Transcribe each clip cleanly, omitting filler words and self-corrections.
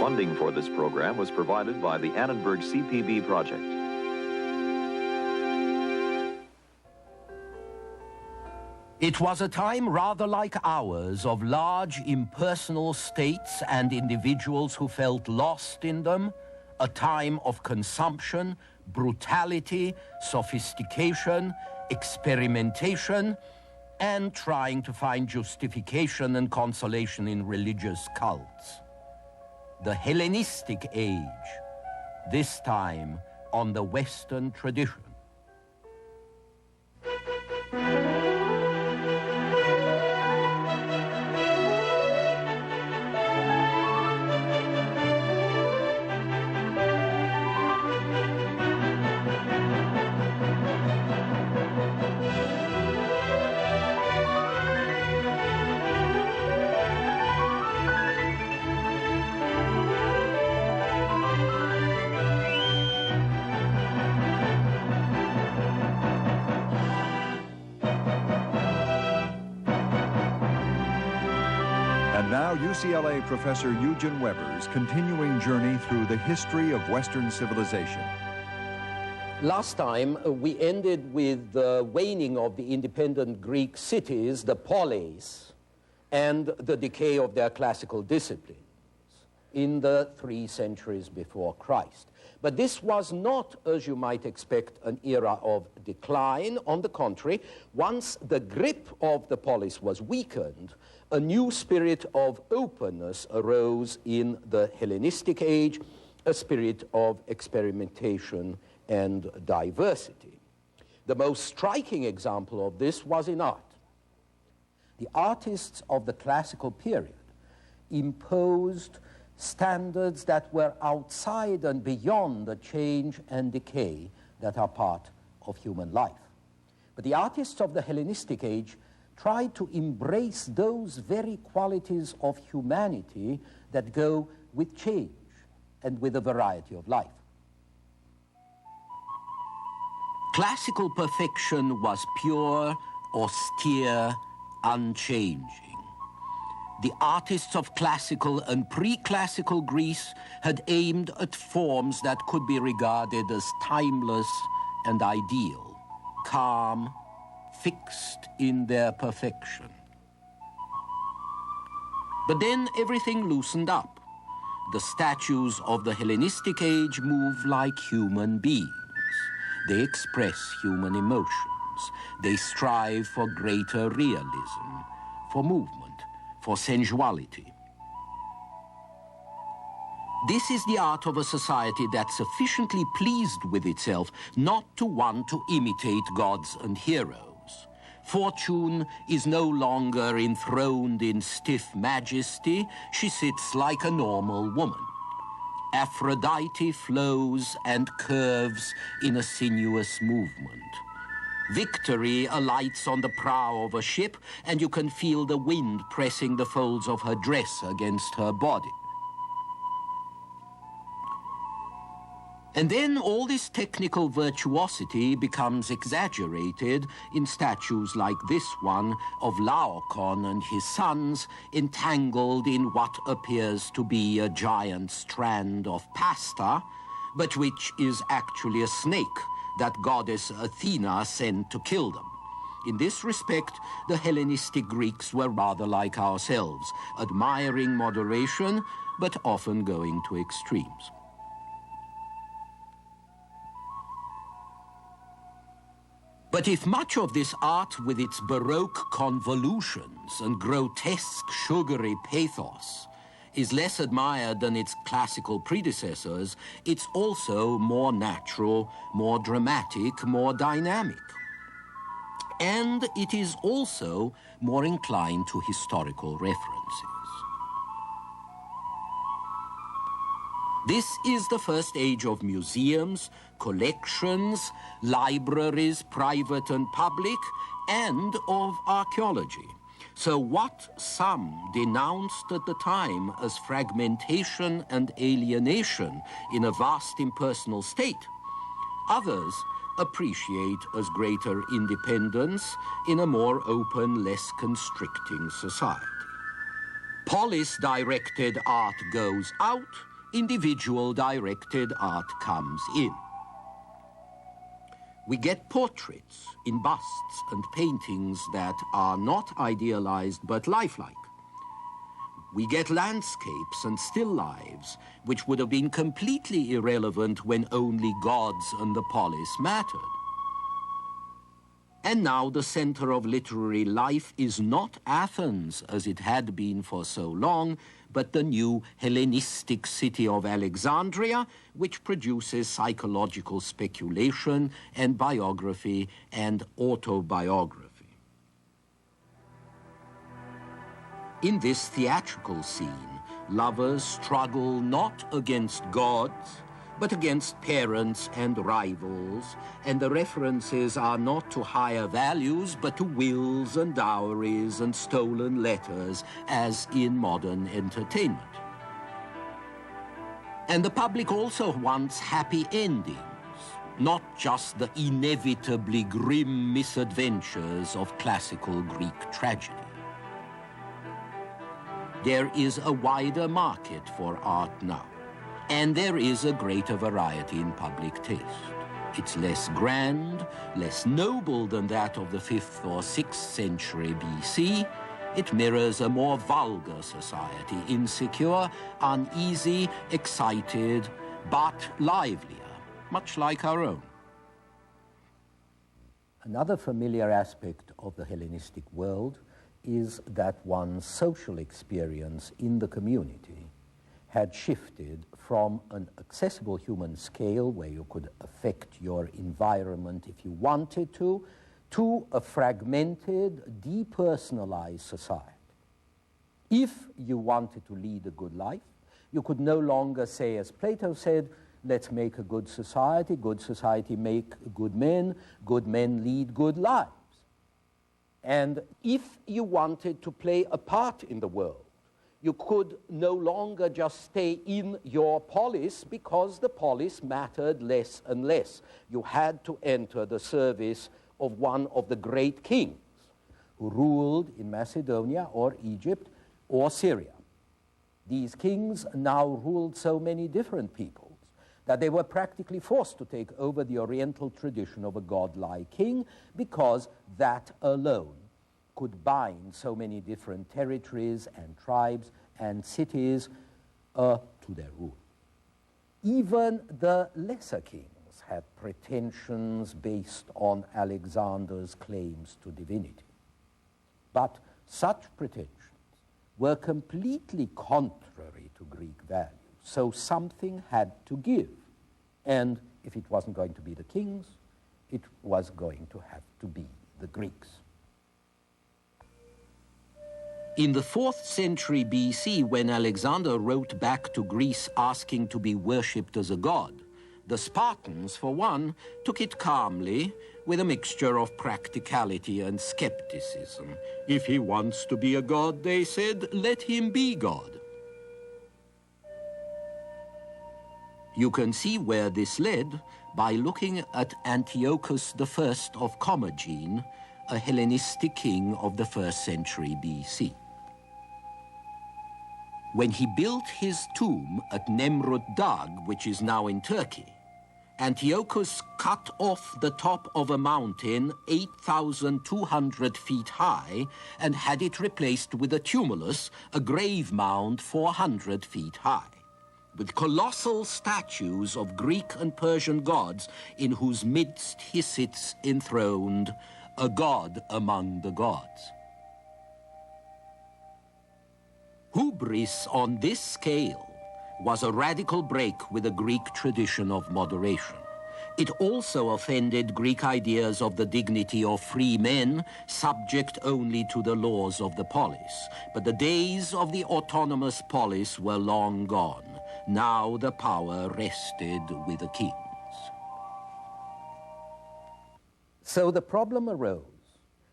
Funding for this program was provided by the Annenberg CPB project. It was a time rather like ours of large impersonal states and individuals who felt lost in them, a time of consumption, brutality, sophistication, experimentation, and trying to find justification and consolation in religious cults. The Hellenistic age, this time on the Western tradition. Now, UCLA professor Eugen Weber's continuing journey through the history of Western civilization. Last time, we ended with the waning of the independent Greek cities, the polis, and the decay of their classical disciplines in the 3 centuries before Christ. But this was not, as you might expect, an era of decline. On the contrary, once the grip of the polis was weakened, a new spirit of openness arose in the Hellenistic age, a spirit of experimentation and diversity. The most striking example of this was in art. The artists of the classical period imposed standards that were outside and beyond the change and decay that are part of human life. But the artists of the Hellenistic age tried to embrace those very qualities of humanity that go with change and with a variety of life. Classical perfection was pure, austere, unchanging. The artists of classical and pre-classical Greece had aimed at forms that could be regarded as timeless and ideal, calm, fixed in their perfection. But then everything loosened up. The statues of the Hellenistic age move like human beings. They express human emotions. They strive for greater realism, for movement, for sensuality. This is the art of a society that's sufficiently pleased with itself not to want to imitate gods and heroes. Fortune is no longer enthroned in stiff majesty. She sits like a normal woman. Aphrodite flows and curves in a sinuous movement. Victory alights on the prow of a ship, and you can feel the wind pressing the folds of her dress against her body. And then all this technical virtuosity becomes exaggerated in statues like this one of Laocoon and his sons entangled in what appears to be a giant strand of pasta, but which is actually a snake that goddess Athena sent to kill them. In this respect, the Hellenistic Greeks were rather like ourselves, admiring moderation, but often going to extremes. But if much of this art with its Baroque convolutions and grotesque sugary pathos is less admired than its classical predecessors, it's also more natural, more dramatic, more dynamic. And it is also more inclined to historical references. This is the first age of museums, collections, libraries, private and public, and of archaeology. So what some denounced at the time as fragmentation and alienation in a vast impersonal state, others appreciate as greater independence in a more open, less constricting society. Polis-directed art goes out, individual-directed art comes in. We get portraits in busts and paintings that are not idealized but lifelike. We get landscapes and still lives which would have been completely irrelevant when only gods and the polis mattered. And now the center of literary life is not Athens, as it had been for so long, but the new Hellenistic city of Alexandria, which produces psychological speculation and biography and autobiography. In this theatrical scene, lovers struggle not against gods, but against parents and rivals, and the references are not to higher values, but to wills and dowries and stolen letters, as in modern entertainment. And the public also wants happy endings, not just the inevitably grim misadventures of classical Greek tragedy. There is a wider market for art now, and there is a greater variety in public taste. It's less grand, less noble than that of the 5th or 6th century BC. It mirrors a more vulgar society, insecure, uneasy, excited, but livelier, much like our own. Another familiar aspect of the Hellenistic world is that one's social experience in the community had shifted from an accessible human scale where you could affect your environment if you wanted to a fragmented, depersonalized society. If you wanted to lead a good life, you could no longer say, as Plato said, let's make a good society make good men lead good lives. And if you wanted to play a part in the world, you could no longer just stay in your polis because the polis mattered less and less. You had to enter the service of one of the great kings who ruled in Macedonia or Egypt or Syria. These kings now ruled so many different peoples that they were practically forced to take over the Oriental tradition of a godlike king because that alone could bind so many different territories and tribes and cities to their rule. Even the lesser kings had pretensions based on Alexander's claims to divinity. But such pretensions were completely contrary to Greek values, so something had to give. And if it wasn't going to be the kings, it was going to have to be the Greeks. In the 4th century BC, when Alexander wrote back to Greece asking to be worshipped as a god, the Spartans, for one, took it calmly with a mixture of practicality and skepticism. If he wants to be a god, they said, let him be god. You can see where this led by looking at Antiochus I of Commagene, a Hellenistic king of the 1st century BC. When he built his tomb at Nemrut Dag, which is now in Turkey, Antiochus cut off the top of a mountain 8,200 feet high and had it replaced with a tumulus, a grave mound 400 feet high, with colossal statues of Greek and Persian gods in whose midst he sits enthroned, a god among the gods. Hubris on this scale was a radical break with the Greek tradition of moderation. It also offended Greek ideas of the dignity of free men, subject only to the laws of the polis. But the days of the autonomous polis were long gone. Now the power rested with the kings. So the problem arose,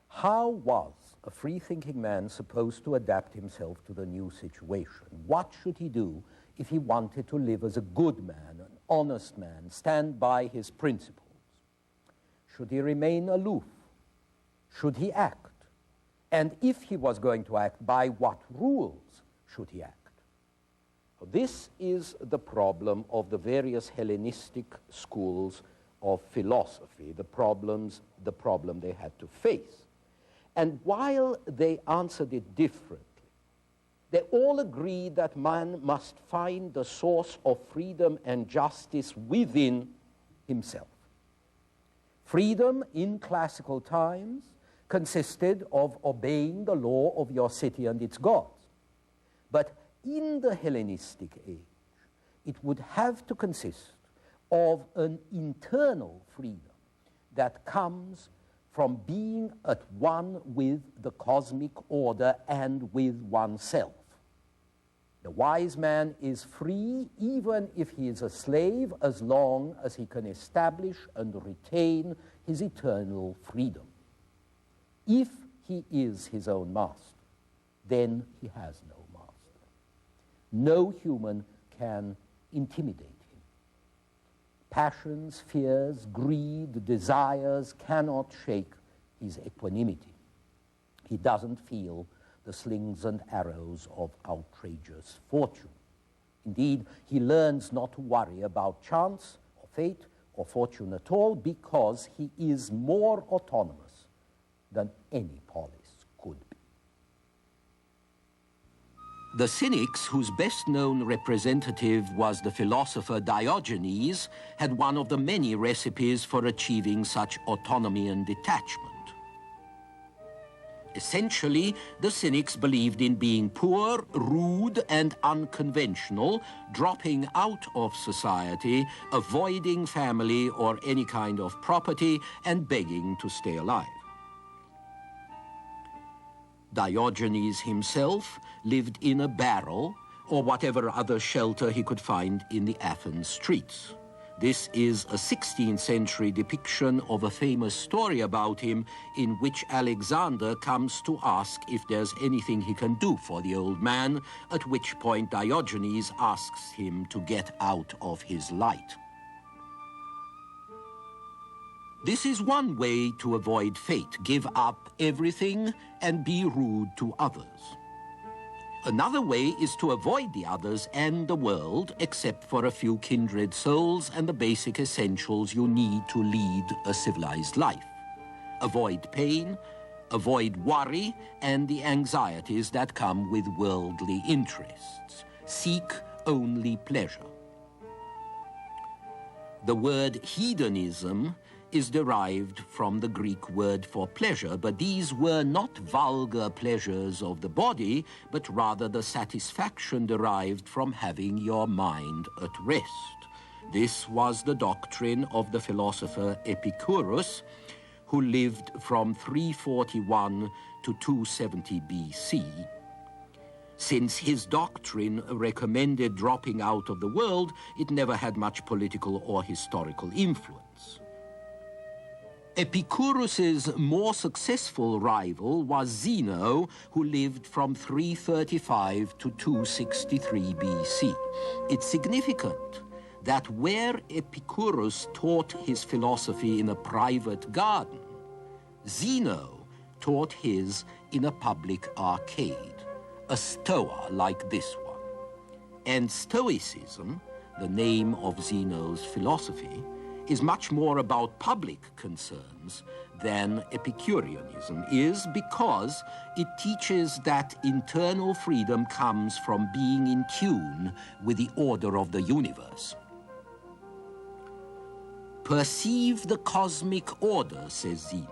how was a free-thinking man supposed to adapt himself to the new situation? What should he do if he wanted to live as a good man, an honest man, stand by his principles? Should he remain aloof? Should he act? And if he was going to act, by what rules should he act? This is the problem of the various Hellenistic schools of philosophy, the problem they had to face. And while they answered it differently, they all agreed that man must find the source of freedom and justice within himself. Freedom in classical times consisted of obeying the law of your city and its gods. But in the Hellenistic age, it would have to consist of an internal freedom that comes from being at one with the cosmic order and with oneself. The wise man is free even if he is a slave, as long as he can establish and retain his eternal freedom. If he is his own master, then he has no master. No human can intimidate him. Passions, fears, greed, desires cannot shake his equanimity. He doesn't feel the slings and arrows of outrageous fortune. Indeed, he learns not to worry about chance or fate or fortune at all, because he is more autonomous than any polis could be. The Cynics, whose best-known representative was the philosopher Diogenes, had one of the many recipes for achieving such autonomy and detachment. Essentially, the Cynics believed in being poor, rude, and unconventional, dropping out of society, avoiding family or any kind of property, and begging to stay alive. Diogenes himself lived in a barrel or whatever other shelter he could find in the Athens streets. This is a 16th century depiction of a famous story about him, in which Alexander comes to ask if there's anything he can do for the old man, at which point Diogenes asks him to get out of his light. This is one way to avoid fate: give up everything and be rude to others. Another way is to avoid the others and the world, except for a few kindred souls and the basic essentials you need to lead a civilized life. Avoid pain, avoid worry, and the anxieties that come with worldly interests. Seek only pleasure. The word hedonism is derived from the Greek word for pleasure, but these were not vulgar pleasures of the body, but rather the satisfaction derived from having your mind at rest. This was the doctrine of the philosopher Epicurus, who lived from 341 to 270 BC. Since his doctrine recommended dropping out of the world, it never had much political or historical influence. Epicurus's more successful rival was Zeno, who lived from 335 to 263 BC. It's significant that where Epicurus taught his philosophy in a private garden, Zeno taught his in a public arcade, a stoa like this one. And Stoicism, the name of Zeno's philosophy, is much more about public concerns than Epicureanism is, because it teaches that internal freedom comes from being in tune with the order of the universe. Perceive the cosmic order, says Zeno.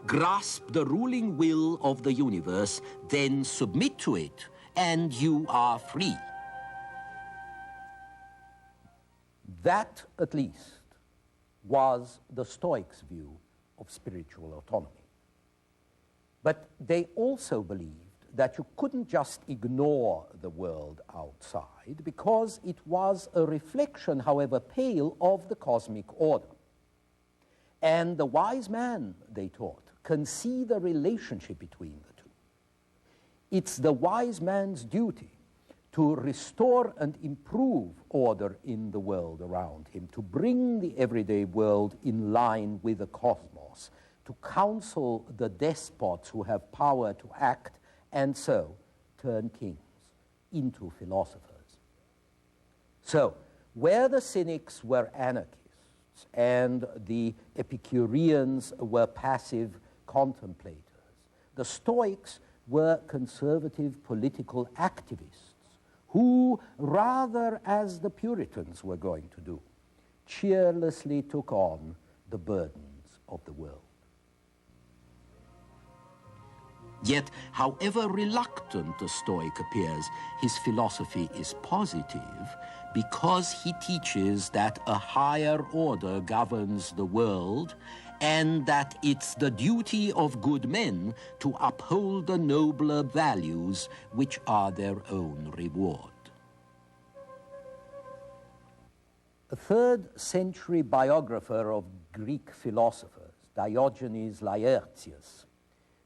Grasp the ruling will of the universe, then submit to it, and you are free. That, at least, was the Stoics' view of spiritual autonomy. But they also believed that you couldn't just ignore the world outside, because it was a reflection, however pale, of the cosmic order. And the wise man, they taught, can see the relationship between the two. It's the wise man's duty to restore and improve order in the world around him, to bring the everyday world in line with the cosmos, to counsel the despots who have power to act, and so turn kings into philosophers. So, where the Cynics were anarchists and the Epicureans were passive contemplators, the Stoics were conservative political activists who, rather as the Puritans were going to do, cheerlessly took on the burdens of the world. Yet, however reluctant the Stoic appears, his philosophy is positive because he teaches that a higher order governs the world and that it's the duty of good men to uphold the nobler values which are their own reward. A 3rd century biographer of Greek philosophers, Diogenes Laertius,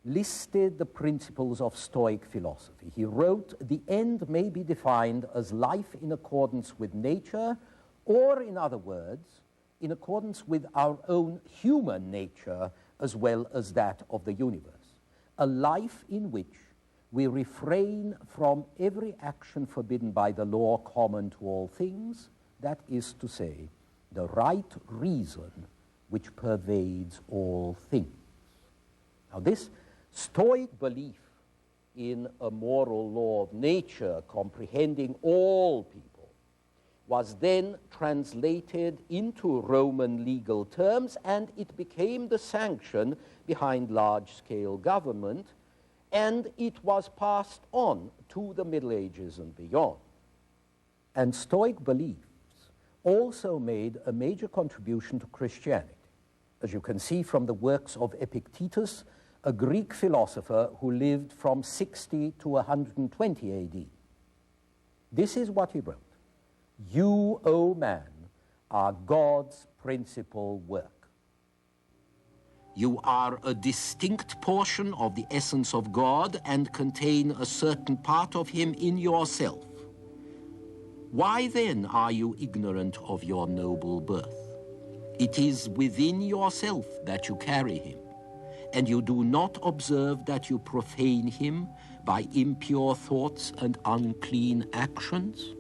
listed the principles of Stoic philosophy. He wrote, "The end may be defined as life in accordance with nature, or in other words, in accordance with our own human nature as well as that of the universe. A life in which we refrain from every action forbidden by the law common to all things, that is to say, the right reason which pervades all things." Now this Stoic belief in a moral law of nature comprehending all people was then translated into Roman legal terms, and it became the sanction behind large-scale government, and it was passed on to the Middle Ages and beyond. And Stoic beliefs also made a major contribution to Christianity, as you can see from the works of Epictetus, a Greek philosopher who lived from 60 to 120 AD. This is what he wrote: "You, O man, are God's principal work. You are a distinct portion of the essence of God and contain a certain part of him in yourself. Why then are you ignorant of your noble birth? It is within yourself that you carry him, and you do not observe that you profane him by impure thoughts and unclean actions?"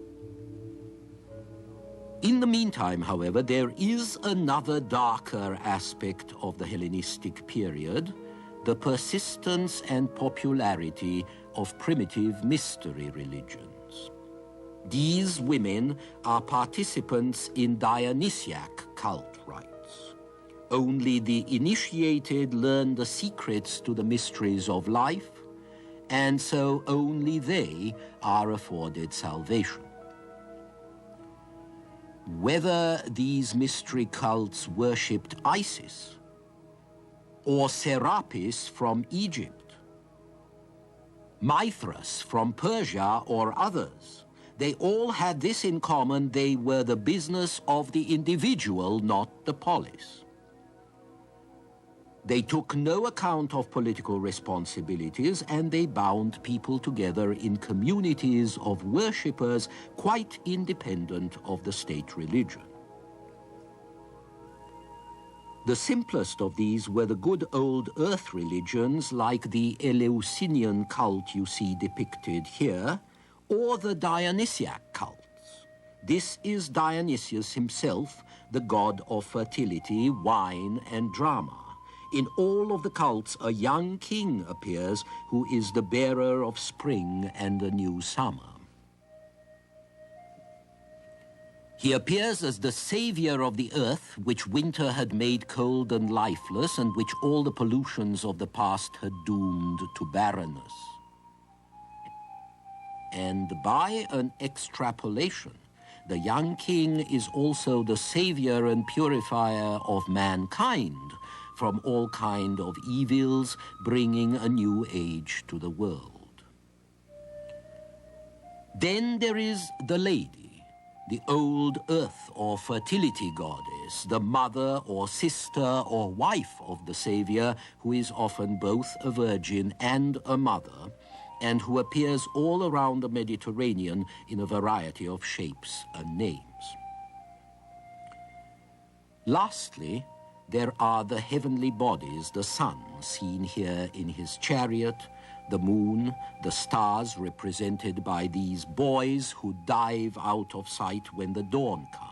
In the meantime, however, there is another darker aspect of the Hellenistic period, the persistence and popularity of primitive mystery religions. These women are participants in Dionysiac cult rites. Only the initiated learn the secrets to the mysteries of life, and so only they are afforded salvation. Whether these mystery cults worshipped Isis or Serapis from Egypt, Mithras from Persia or others, they all had this in common: they were the business of the individual, not the polis. They took no account of political responsibilities, and they bound people together in communities of worshippers quite independent of the state religion. The simplest of these were the good old earth religions like the Eleusinian cult you see depicted here, or the Dionysiac cults. This is Dionysius himself, the god of fertility, wine, and drama. In all of the cults, a young king appears who is the bearer of spring and a new summer. He appears as the savior of the earth, which winter had made cold and lifeless, and which all the pollutions of the past had doomed to barrenness. And by an extrapolation, the young king is also the savior and purifier of mankind from all kind of evils, bringing a new age to the world. Then there is the lady, the old earth or fertility goddess, Goddess, the mother or sister or wife of the Savior, who is often both a virgin and a mother, and who appears all around the Mediterranean in a variety of shapes and names. Lastly, there are the heavenly bodies, the sun, seen here in his chariot, the moon, the stars represented by these boys who dive out of sight when the dawn comes.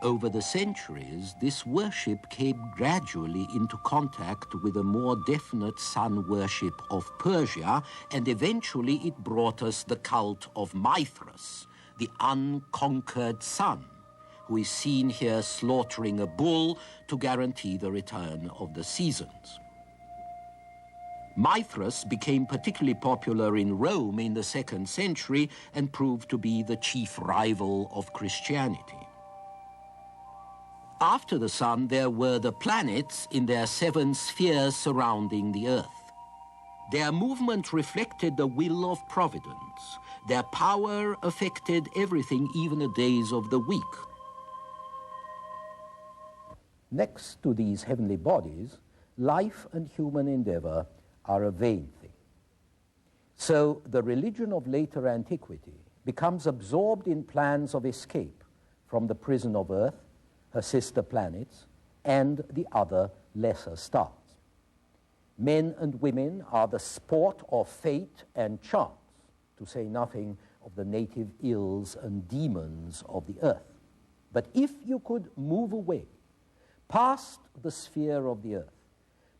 Over the centuries, this worship came gradually into contact with a more definite sun worship of Persia, and eventually it brought us the cult of Mithras, the unconquered sun, who is seen here slaughtering a bull to guarantee the return of the seasons. Mithras became particularly popular in Rome in the 2nd century and proved to be the chief rival of Christianity. After the sun, there were the planets in their 7 spheres surrounding the Earth. Their movement reflected the will of providence. Their power affected everything, even the days of the week. Next to these heavenly bodies, life and human endeavor are a vain thing. So the religion of later antiquity becomes absorbed in plans of escape from the prison of Earth, her sister planets, and the other lesser stars. Men and women are the sport of fate and chance, to say nothing of the native ills and demons of the earth. But if you could move away past the sphere of the earth,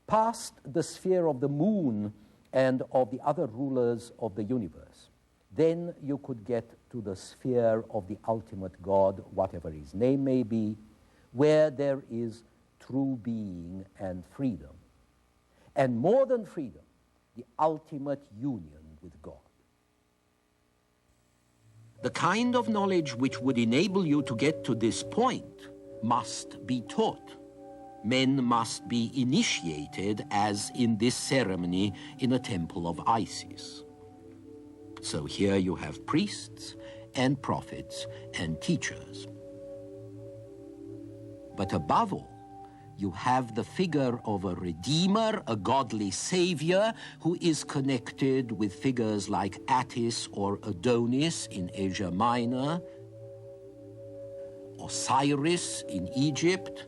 past the sphere of the moon and of the other rulers of the universe, then you could get to the sphere of the ultimate God, whatever his name may be, where there is true being and freedom. And more than freedom, the ultimate union with God. The kind of knowledge which would enable you to get to this point must be taught. Men must be initiated, as in this ceremony in a temple of Isis. So here you have priests and prophets and teachers. But above all, you have the figure of a redeemer, a godly savior, who is connected with figures like Attis or Adonis in Asia Minor, Osiris in Egypt,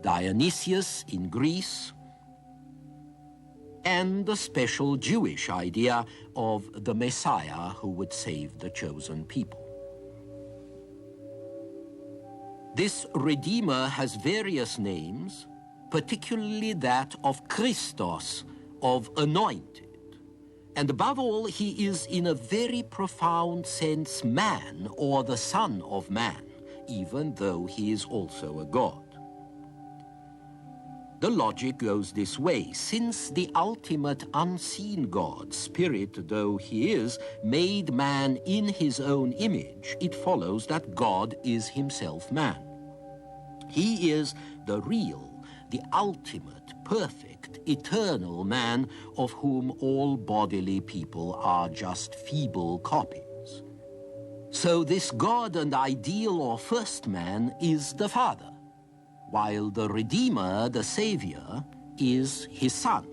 Dionysius in Greece, and the special Jewish idea of the Messiah who would save the chosen people. This Redeemer has various names, particularly that of Christos, of anointed. And above all, he is in a very profound sense man, or the Son of Man, even though he is also a God. The logic goes this way. Since the ultimate unseen God, spirit though he is, made man in his own image, it follows that God is himself man. He is the real, the ultimate, perfect, eternal man, of whom all bodily people are just feeble copies. So this God and ideal or first man is the Father, while the Redeemer, the Savior, is his Son,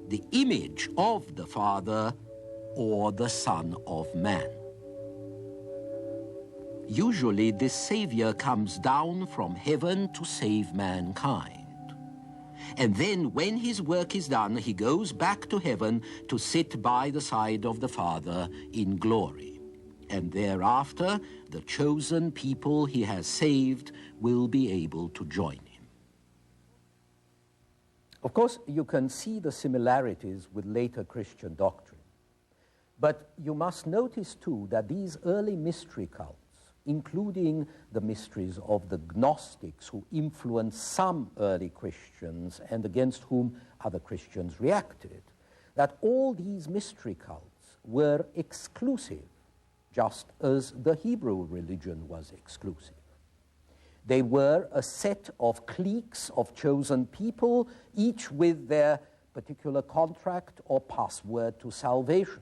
the image of the Father, or the Son of Man. Usually this Savior comes down from heaven to save mankind. And then when his work is done, he goes back to heaven to sit by the side of the Father in glory. And thereafter, the chosen people he has saved will be able to join him. Of course, you can see the similarities with later Christian doctrine. But you must notice, too, that these early mystery cults, including the mysteries of the Gnostics who influenced some early Christians and against whom other Christians reacted, that all these mystery cults were exclusive, just as the Hebrew religion was exclusive. They were a set of cliques of chosen people, each with their particular contract or password to salvation.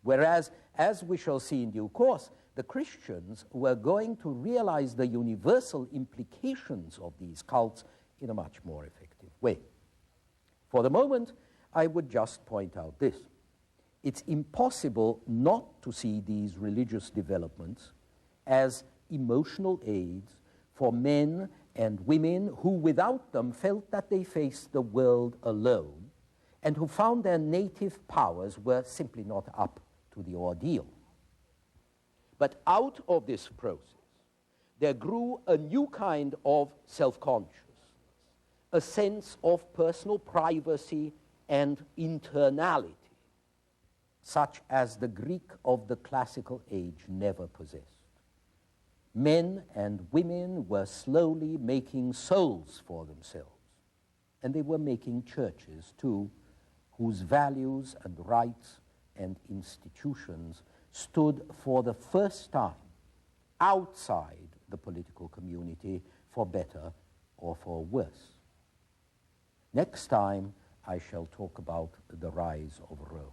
Whereas, as we shall see in due course, the Christians were going to realize the universal implications of these cults in a much more effective way. For the moment, I would just point out this. It's impossible not to see these religious developments as emotional aids for men and women who, without them, felt that they faced the world alone and who found their native powers were simply not up to the ordeal. But out of this process, there grew a new kind of self-consciousness, a sense of personal privacy and internality, such as the Greek of the classical age never possessed. Men and women were slowly making souls for themselves, and they were making churches too, whose values and rights and institutions stood for the first time outside the political community, for better or for worse. Next time, I shall talk about the rise of Rome.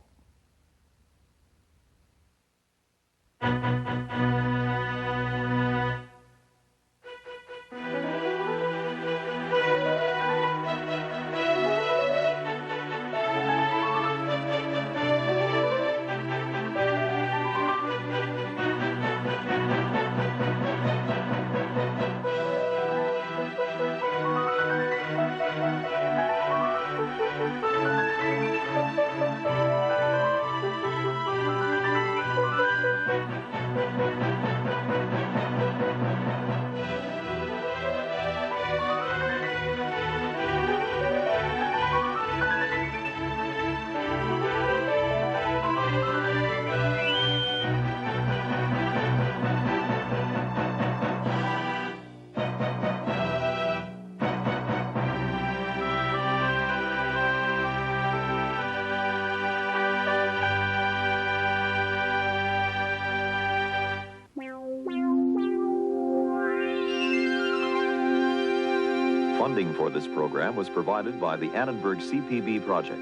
Funding for this program was provided by the Annenberg CPB project.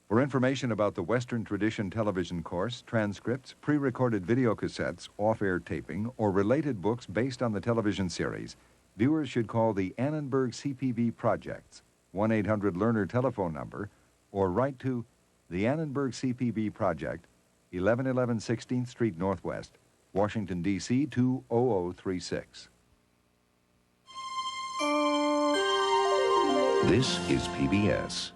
For information about the Western Tradition television course, transcripts, pre-recorded video cassettes, off-air taping, or related books based on the television series, viewers should call the Annenberg CPB project's 1-800-LEARNER telephone number or write to the Annenberg CPB project, 1111 16th Street Northwest, Washington, D.C. 20036. This is PBS.